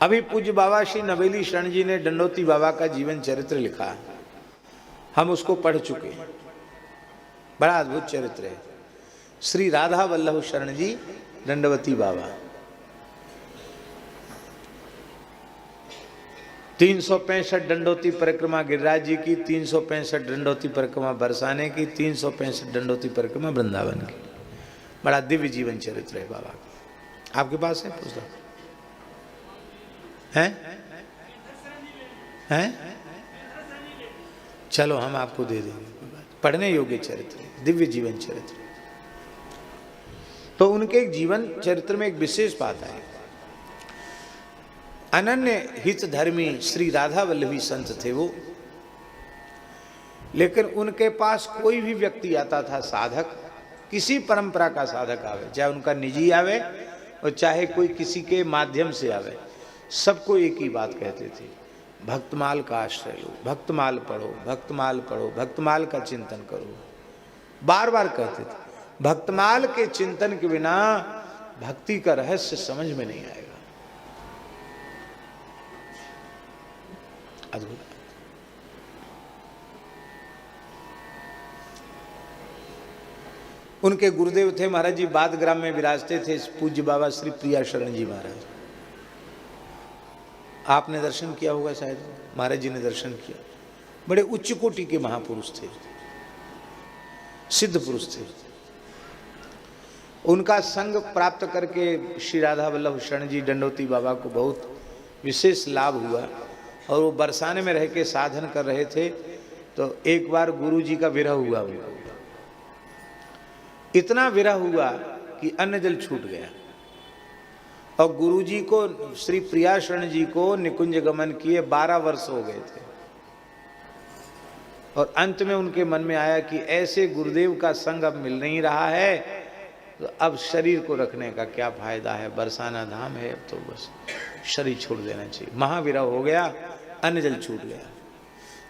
अभी पूज्य बाबा श्री नवेली शरण जी ने दंडोती बाबा का जीवन चरित्र लिखा, हम उसको पढ़ चुके, बड़ा अद्भुत चरित्र है। श्री राधा वल्लभ शरण जी दंडवती बाबा, 365 दंडोती परिक्रमा गिरिराज जी की, 365 दंडोती परिक्रमा बरसाने की, 365 दंडोती परिक्रमा वृंदावन की। बड़ा दिव्य जीवन चरित्र है बाबा का। आपके पास है पुस्तक? हैं? चलो हम आपको दे देंगे, पढ़ने योग्य चरित्र, दिव्य जीवन चरित्र। तो उनके जीवन चरित्र में एक विशेष बात है, अनन्य हित धर्मी श्री राधा वल्लभी संत थे वो, लेकिन उनके पास कोई भी व्यक्ति आता था साधक, किसी परंपरा का साधक आवे, चाहे उनका निजी आवे और चाहे कोई किसी के माध्यम से आवे, सबको एक ही बात कहते थे, भक्तमाल का आश्रय लो, भक्तमाल पढ़ो, भक्तमाल पढ़ो, भक्तमाल का चिंतन करो। बार बार कहते थे, भक्तमाल के चिंतन के बिना भक्ति का रहस्य समझ में नहीं आएगा। अद्भुत। उनके गुरुदेव थे महाराज जी, बादग्राम में विराजते थे पूज्य बाबा श्री प्रिया शरण जी महाराज। आपने दर्शन किया होगा शायद, महाराज जी ने दर्शन किया। बड़े उच्च कोटि के महापुरुष थे, सिद्ध पुरुष थे। उनका संग प्राप्त करके श्री राधा वल्लभ शरण जी दंडोती बाबा को बहुत विशेष लाभ हुआ, और वो बरसाने में रह के साधन कर रहे थे, तो एक बार गुरु जी का विरह हुआ उनको, इतना विरह हुआ कि अन्न जल छूट गया, और गुरु जी को, श्री प्रिया शरण जी को निकुंज गमन किए 12 वर्ष हो गए थे, और अंत में उनके मन में आया कि ऐसे गुरुदेव का संग अब मिल नहीं रहा है, तो अब शरीर को रखने का क्या फायदा है, बरसाना धाम है, अब तो बस शरीर छोड़ देना चाहिए। महाविरह हो गया, अन्न जल छूट गया।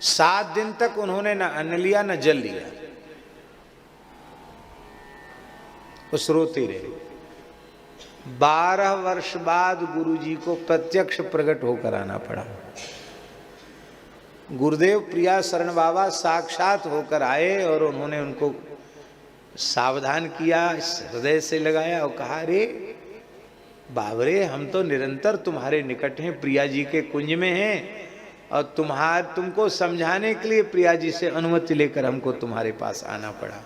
7 दिन तक उन्होंने न अन्न लिया न जल लिया, उस रोते रहे। 12 वर्ष बाद गुरु जी को प्रत्यक्ष प्रकट होकर आना पड़ा। गुरुदेव प्रिया शरण बाबा साक्षात होकर आए, और उन्होंने उनको सावधान किया, हृदय से लगाया और कहा, रे बाबरे, हम तो निरंतर तुम्हारे निकट हैं, प्रिया जी के कुंज में हैं, और तुमको समझाने के लिए प्रिया जी से अनुमति लेकर हमको तुम्हारे पास आना पड़ा।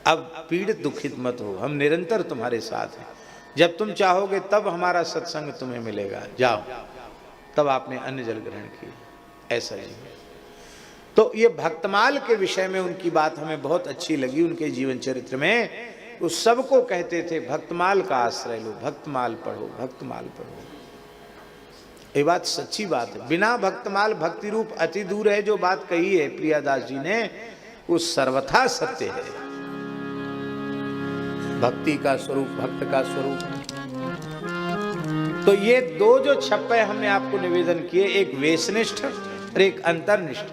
अब पीड़ित दुखित मत हो, हम निरंतर तुम्हारे साथ हैं, जब तुम चाहोगे तब हमारा सत्संग तुम्हें मिलेगा, जाओ। तब आपने अन्न जल ग्रहण किया, ऐसा ही। तो ये भक्तमाल के विषय में उनकी बात हमें बहुत अच्छी लगी। उनके जीवन चरित्र में वो सबको कहते थे, भक्तमाल का आश्रय लो, भक्तमाल पढ़ो, भक्तमाल पढ़ो। ये बात सच्ची बात है। बिना भक्तमाल भक्ति रूप अति दूर है, जो बात कही है प्रियादास जी ने, वो सर्वथा सत्य है। भक्ति का स्वरूप, भक्त का स्वरूप। तो ये 2 जो छप्पे हमने आपको निवेदन किए, एक वेशनिष्ठ और एक अंतर्निष्ठ,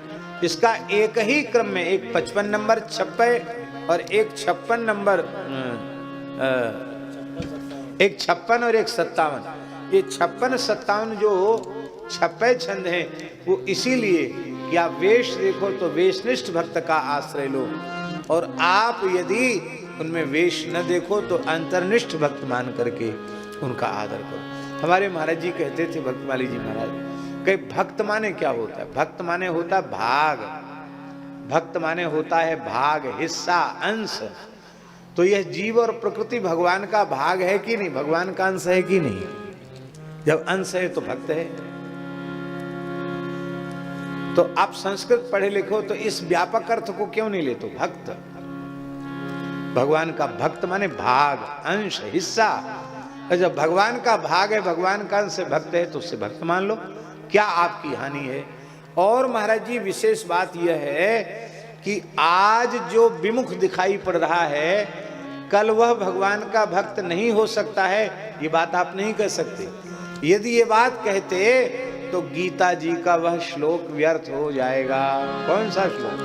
इसका एक ही क्रम में, एक 55 नंबर छप्पे और एक 56 नंबर, एक 56 और एक 57। ये 56-57 जो छप्पे छंद हैं, वो इसीलिए कि आप वेश देखो तो वेशनिष्ठ भक्त का आश्रय लो, और आप यदि उनमें वेश न देखो तो अंतर्निष्ठ भक्त मान करके उनका आदर करो। हमारे महाराज जी कहते थे, भक्तमाली जी महाराज, कि भक्त माने क्या होता है? भक्त माने होता है भाग, भक्त माने होता है भाग, हिस्सा, अंश। तो यह जीव और प्रकृति भगवान का भाग है कि नहीं, भगवान का अंश है कि नहीं? जब अंश है तो भक्त है। तो आप संस्कृत पढ़े लिखो तो इस व्यापक अर्थ को क्यों नहीं लेते? भक्त, भगवान का भक्त माने भाग, अंश, हिस्सा। और जब भगवान का भाग है, भगवान का अंश भक्त है, तो उससे भक्त मान लो, क्या आपकी हानि है? और महाराज जी विशेष बात यह है कि आज जो विमुख दिखाई पड़ रहा है, कल वह भगवान का भक्त नहीं हो सकता है, ये बात आप नहीं कह सकते। यदि ये बात कहते तो गीता जी का वह श्लोक व्यर्थ हो जाएगा। कौन सा श्लोक?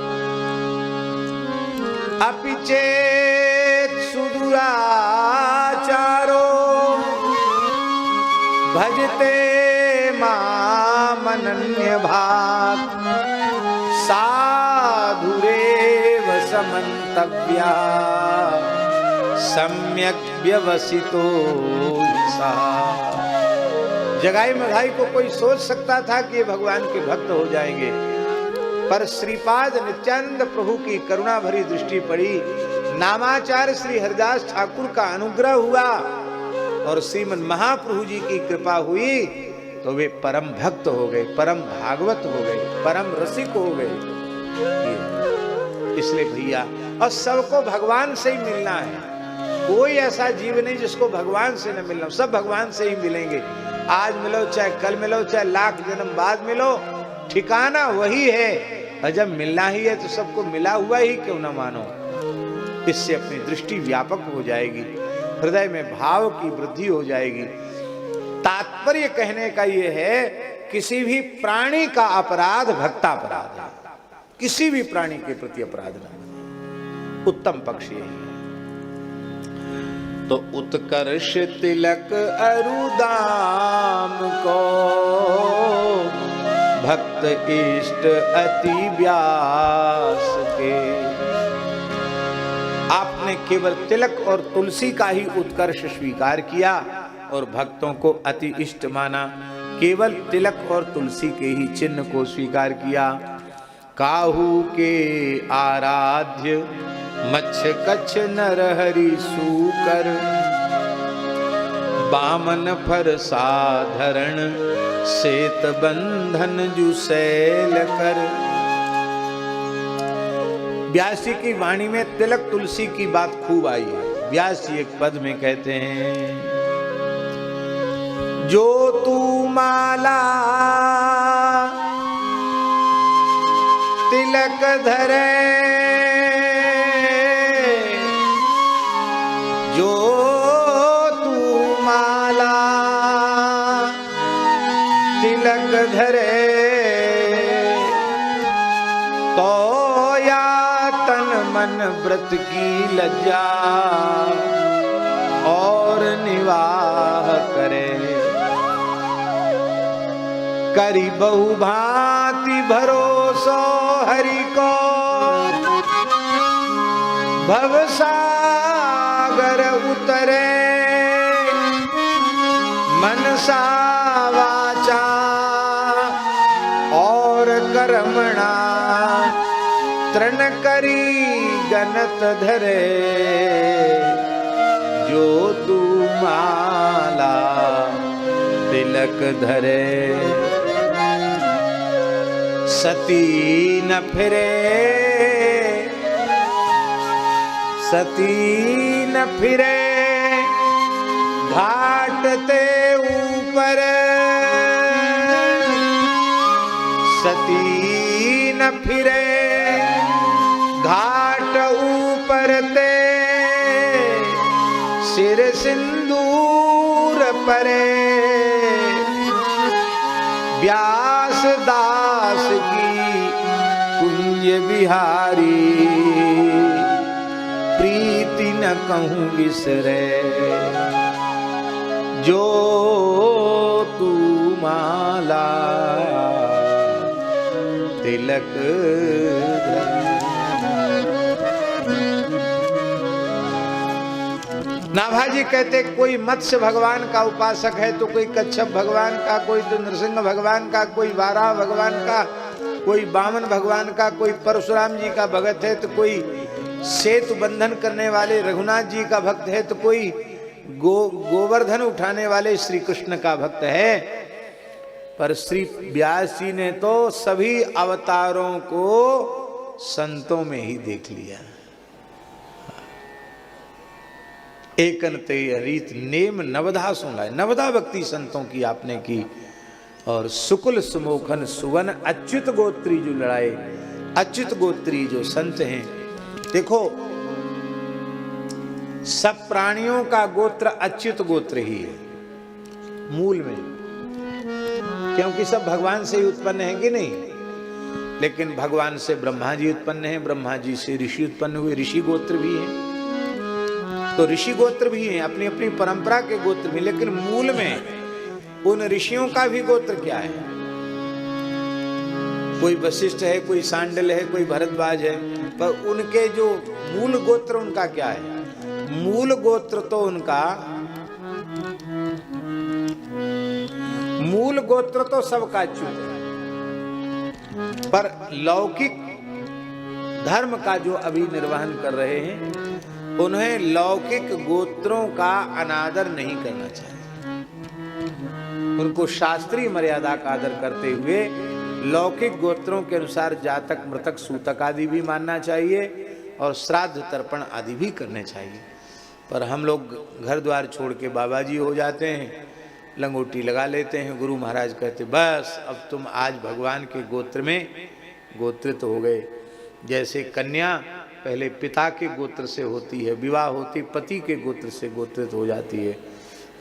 अपिचेत सुदुराचारो भजते अनन्य भाग साधुरेव समन्तव्या सम्यक व्यवसितो सा। जगाई मघाई को कोई सोच सकता था कि ये भगवान के भक्त हो जाएंगे, पर श्रीपाद नित्यानंद प्रभु की करुणा भरी दृष्टि पड़ी, नामाचार्य श्री हरिदास ठाकुर का अनुग्रह हुआ और श्रीमन महाप्रभु जी की कृपा हुई तो वे परम भक्त हो गए, परम भागवत हो गए, परम रसिक हो गए। इसलिए भैया, और सबको भगवान से ही मिलना है, कोई ऐसा जीव नहीं जिसको भगवान से न मिलना, सब भगवान से ही मिलेंगे। आज मिलो चाहे कल मिलो चाहे लाख जन्म बाद मिलो, ठिकाना वही है। और जब मिलना ही है तो सबको मिला हुआ ही क्यों ना मानो। इससे अपनी दृष्टि व्यापक हो जाएगी, हृदय में भाव की वृद्धि हो जाएगी। तात्पर्य कहने का यह है, किसी भी प्राणी का अपराध भक्तापराध है, किसी भी प्राणी के प्रति अपराध न बने, उत्तम पक्ष यही है। तो उत्कर्ष तिलक अरुदाम को भक्त इष्ट अति व्यास के। आपने केवल तिलक और तुलसी का ही उत्कर्ष स्वीकार किया और भक्तों को अति इष्ट माना, केवल तिलक और तुलसी के ही चिन्ह को स्वीकार किया। काहू के आराध्य मच्छ कच्छ नरहरि सूकर बामन फर साधरण सेत बंधन जुसैल कर। व्यास जी की वाणी में तिलक तुलसी की बात खूब आई है। व्यास जी एक पद में कहते हैं, जो तू माला तिलक धरे, जो तू माला तिलक धरे, तो या तन मन व्रत की लज्जा और निवाह करे। करी बहु भांति भरोसो हरि को, भवसागर उतरे, मनसा वाचा और कर्मणा तृण करी गनत धरे। जो तू माला तिलक धरे, सती न फिरे, सती न फिरे घाट ते ऊपर, सती न फिरे घाट ऊपर ते, सिर सिंदूर परे। व्यास दास की कुंज बिहारी, प्रीति न कहूँ बिसरे। जो तू माला तिलक धरे। नाभाजी कहते, कोई मत्स्य भगवान का उपासक है तो कोई कच्छप भगवान का, कोई तो नृसिंह भगवान का, कोई वाराह भगवान का, कोई वामन भगवान का, कोई परशुराम जी का भगत है तो कोई सेतु बंधन करने वाले रघुनाथ जी का भक्त है तो कोई गोवर्धन उठाने वाले श्री कृष्ण का भक्त है। पर श्री व्यास जी ने तो सभी अवतारों को संतों में ही देख लिया। एकनते रीत नेम नवधा सुनाए, नवधा भक्ति संतों की आपने की। और सुकुल सुमोखन सुवन अच्युत गोत्री जो लड़ाए, अच्युत गोत्री जो संत हैं। देखो, सब प्राणियों का गोत्र अच्युत गोत्र ही है मूल में, क्योंकि सब भगवान से ही उत्पन्न है कि नहीं। लेकिन भगवान से ब्रह्मा जी उत्पन्न है, ब्रह्मा जी से ऋषि उत्पन्न हुए, ऋषि गोत्र भी है। तो ऋषि गोत्र भी हैं, अपनी अपनी परंपरा के गोत्र भी, लेकिन मूल में उन ऋषियों का भी गोत्र क्या है? कोई वशिष्ठ है, कोई सांडल है, कोई भरद्वाज है, पर उनके जो मूल गोत्र उनका क्या है? मूल गोत्र तो उनका, मूल गोत्र तो सबका अच्युत है, पर लौकिक धर्म का जो अभी निर्वहन कर रहे हैं, उन्हें लौकिक गोत्रों का अनादर नहीं करना चाहिए। उनको शास्त्रीय मर्यादा का आदर करते हुए लौकिक गोत्रों के अनुसार जातक, मृतक, सूतक आदि भी मानना चाहिए और श्राद्ध, तर्पण आदि भी करने चाहिए। पर हम लोग घर द्वार छोड़ के बाबा जी हो जाते हैं, लंगोटी लगा लेते हैं। गुरु महाराज कहते बस अब तुम आज भगवान के गोत्र में गोत्रित हो गए। जैसे कन्या पहले पिता के गोत्र से होती है, विवाह होती पति के गोत्र से गोत्रित हो जाती है।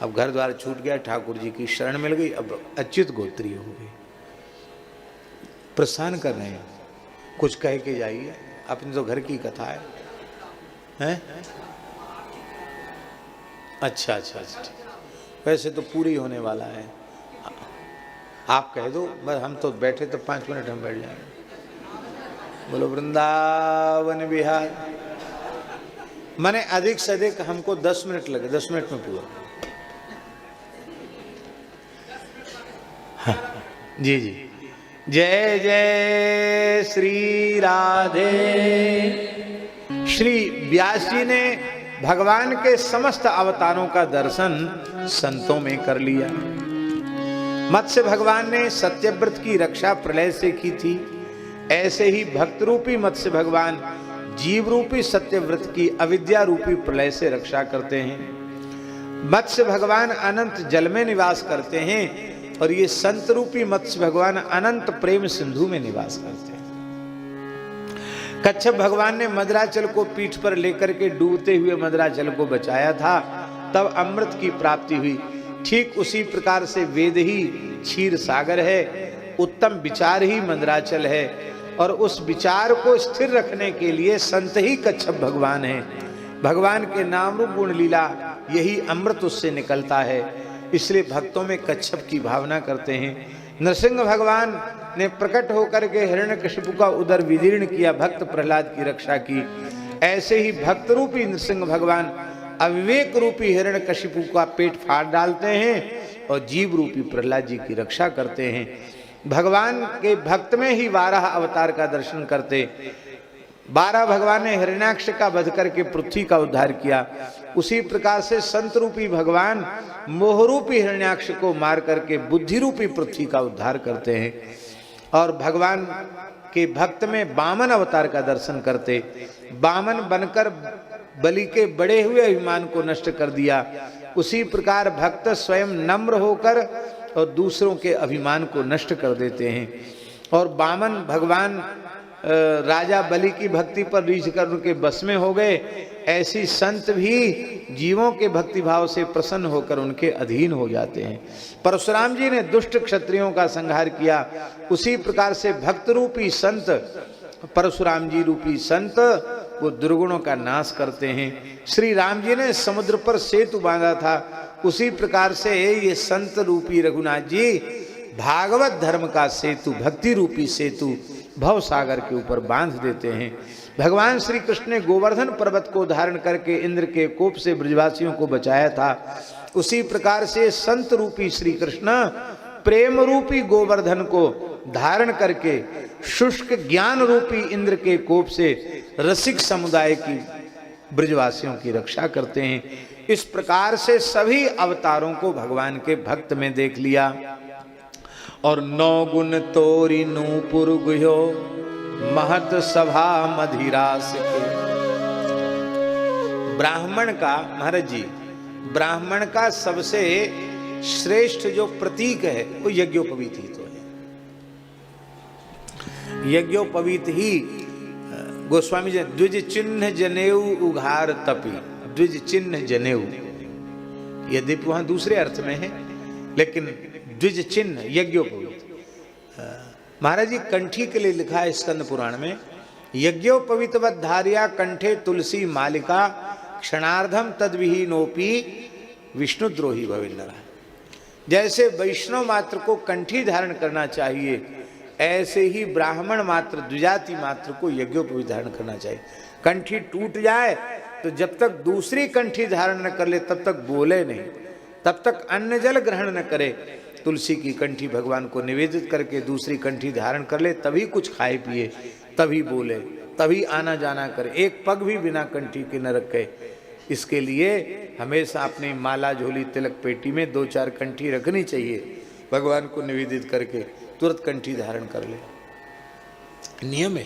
अब घर द्वार छूट गया, ठाकुर जी की शरण मिल गई, अब अच्युत गोत्रीय हो गई। प्रस्थान कर रहे हैं, कुछ कह के जाइए, अपनी तो घर की कथा है, हैं? अच्छा, वैसे तो पूरी होने वाला है, आप कह दो, बस हम तो बैठे तो 5 मिनट हम बैठ जाएंगे। बोलो वृंदावन बिहार। माने अधिक से अधिक हमको 10 मिनट लगे, 10 मिनट में पूरा। हाँ, जी जी, जय जय श्री राधे। श्री व्यास जी ने भगवान के समस्त अवतारों का दर्शन संतों में कर लिया। मत्स्य भगवान ने सत्यव्रत की रक्षा प्रलय से की थी, ऐसे ही भक्त रूपी मत्स्य भगवान जीव रूपी सत्यव्रत की अविद्या रूपी प्रलय से रक्षा करते हैं। मत्स्य भगवान अनंत जल में निवास करते हैं और ये संत रूपी मत्स्य भगवान अनंत प्रेम सिंधु में निवास करते हैं। कच्छप भगवान ने मदराचल को पीठ पर लेकर के डूबते हुए मदराचल को बचाया था, तब अमृत की प्राप्ति हुई। ठीक उसी प्रकार से वेद ही क्षीर सागर है, उत्तम विचार ही मंदराचल है, और उस विचार को स्थिर रखने के लिए संत ही कच्छप भगवान है। भगवान के नाम रूप गुण लीला यही अमृत उससे निकलता है, इसलिए भक्तों में कच्छप की भावना करते हैं। नरसिंह भगवान ने प्रकट होकर के हिरण्यकशिपु का उदर विदीर्ण किया, भक्त प्रहलाद की रक्षा की। ऐसे ही भक्त रूपी नरसिंह भगवान अविवेक रूपी हिरण्यकशिपु का पेट फाड़ डालते हैं और जीव रूपी प्रहलाद जी की रक्षा करते हैं। भगवान के भक्त में ही 12 अवतार का दर्शन करते। 12 भगवान ने हिरण्याक्ष का वध करके पृथ्वी का उद्धार किया। उसी प्रकार से संत रूपी भगवान मोह रूपी हिरण्याक्ष को मार करके बुद्धि रूपी पृथ्वी का उद्धार करते हैं। और भगवान के भक्त में वामन अवतार का दर्शन करते। वामन बनकर बलि के बड़े हुए अभिमान को नष्ट कर दिया। उसी प्रकार भक्त स्वयं नम्र होकर और दूसरों के अभिमान को नष्ट कर देते हैं। और वामन भगवान राजा बलि की भक्ति पर रीझ कर उनके बस में हो गए। ऐसी संत भी जीवों के भक्ति भाव से प्रसन्न होकर उनके अधीन हो जाते हैं। परशुराम जी ने दुष्ट क्षत्रियों का संहार किया, उसी प्रकार से भक्त रूपी संत, परशुराम जी रूपी संत, वो दुर्गुणों का नाश करते हैं। श्री राम जी ने समुद्र पर सेतु बांधा था, उसी प्रकार से ये संत रूपी रघुनाथ जी भागवत धर्म का सेतु, भक्ति रूपी सेतु भव सागर के ऊपर बांध देते हैं। भगवान श्री कृष्ण ने गोवर्धन पर्वत को धारण करके इंद्र के कोप से ब्रजवासियों को बचाया था। उसी प्रकार से संत रूपी श्री कृष्ण प्रेम रूपी गोवर्धन को धारण करके शुष्क ज्ञान रूपी इंद्र के कोप से रसिक समुदाय की ब्रजवासियों की रक्षा करते हैं। इस प्रकार से सभी अवतारों को भगवान के भक्त में देख लिया। और 9 गुण तोरी नूपुर गुह्यो महत सभा मधिरास के। ब्राह्मण का, महाराज जी, ब्राह्मण का सबसे श्रेष्ठ जो प्रतीक है वो यज्ञोपवीत ही तो है। यज्ञोपवीत ही गोस्वामी जी द्विज चिन्ह जनेऊ उघार तपी, द्विज चिन्ह जनेऊ, यद्यपि वहां दूसरे अर्थ में है, लेकिन द्विज चिन्ह यज्ञोपवीत। महाराज जी कंठी के लिए लिखा है स्कंद पुराण में, यज्ञोपवीतवद धार्या कंठे तुलसी मालिका क्षणार्धम तद्विहीनोपि विष्णुद्रोही भविन्नरा। जैसे वैष्णव मात्र को कंठी धारण करना चाहिए, ऐसे ही ब्राह्मण मात्र द्विजाति मात्र को यज्ञोपवीत धारण करना चाहिए। कंठी टूट जाए तो जब तक दूसरी कंठी धारण न कर ले तब तक बोले नहीं, तब तक अन्न जल ग्रहण न करे। तुलसी की कंठी भगवान को निवेदित करके दूसरी कंठी धारण कर ले, तभी कुछ खाए पिए, तभी बोले, तभी आना जाना करे। एक पग भी बिना कंठी के न रखे। इसके लिए हमेशा अपनी माला झोली तिलक पेटी में 2-4 कंठी रखनी चाहिए। भगवान को निवेदित करके तुरंत कंठी धारण कर ले, नियम है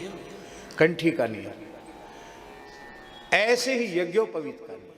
कंठी का नियम। ऐसे ही यज्ञोपवीत का नियम।